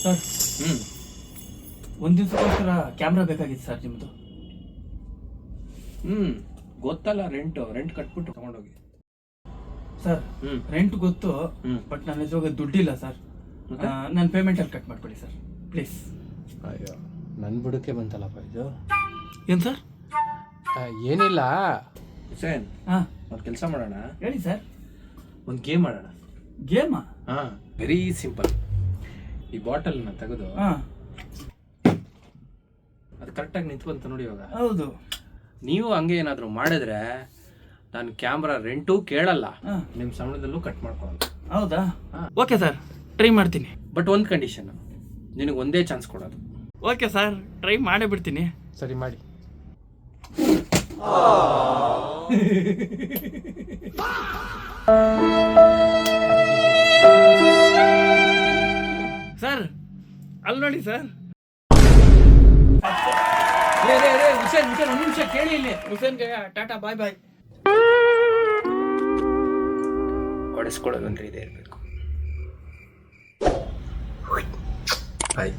Sir ಹ್ಞೂ ಒಂದು ದಿವಸಕ್ಕೋಸ್ಕರ camera ಬೇಕಾಗಿತ್ತು ಸರ್ ನಿಮ್ಮದು. ಹ್ಞೂ ಗೊತ್ತಲ್ಲ, ರೆಂಟ್ ಕಟ್ಬಿಟ್ಟು ತಗೊಂಡೋಗಿ. ಸರ್ ರೆಂಟ್ ಗೊತ್ತು, ಬಟ್ ನನ್ನ ಹೆಸರು ದುಡ್ಡಿಲ್ಲ ಸರ್. ನನ್ನ ಪೇಮೆಂಟಲ್ಲಿ ಕಟ್ ಮಾಡ್ಕೊಳ್ಳಿ ಸರ್ ಪ್ಲೀಸ್. ಅಯ್ಯೋ, ನನ್ನ ಬುಡಕ್ಕೆ ಬಂತಲ್ಲಪ್ಪ ಇದು. ಏನು ಸರ್? ಏನಿಲ್ಲ ಹುಸೇನ್, ಹಾಂ ಒಂದು ಕೆಲಸ ಮಾಡೋಣ. ಹೇಳಿ ಸರ್. ಒಂದು ಗೇಮ್ ಆಡೋಣ. ಗೇಮಾ? ಹಾಂ, ವೆರಿ ಸಿಂಪಲ್. ಈ ಬಾಟಲ್ನ ತೆಗೆದು ಹಾಂ ಅದು ಕರೆಕ್ಟಾಗಿ ನಿಂತ್ಕೊಂತ ನೋಡಿ. ಇವಾಗ ಹೌದು. ನೀವು ಹಂಗೆ ಏನಾದರೂ ಮಾಡಿದ್ರೆ ನಾನು ಕ್ಯಾಮ್ರಾ ರೆಂಟು ಕೇಳಲ್ಲ, ಹಾಂ ನಿಮ್ಮ ಸಂಬಳದಲ್ಲೂ ಕಟ್ ಮಾಡ್ಕೊಳ್ಳಲ್ಲ. ಹೌದಾ? ಹಾಂ ಓಕೆ ಸರ್, ಟ್ರೈ ಮಾಡ್ತೀನಿ. ಬಟ್ ಒಂದು ಕಂಡೀಷನ್, ನಿನಗೆ ಒಂದೇ ಚಾನ್ಸ್ ಕೊಡೋದು. ಓಕೆ ಸರ್, ಟ್ರೈ ಮಾಡೇ ಬಿಡ್ತೀನಿ. ಸರಿ ಮಾಡಿ. ಸರ್ ಅಲ್ಲಿ ನೋಡಿ ಸರ್. ಹುಸೇನ್ ಒಂದು ನಿಮಿಷ ಕೇಳಿ ಇಲ್ಲಿ. ಹುಸೇನ್ಗೆ ಟಾಟಾ ಬಾಯ್ ಬಾಯ್. ಹೊಡೆಸ್ಕೊಳ್ಳೋದಂದ್ರೆ ಇದೇ ಇರಬೇಕು. ಬಾಯ್.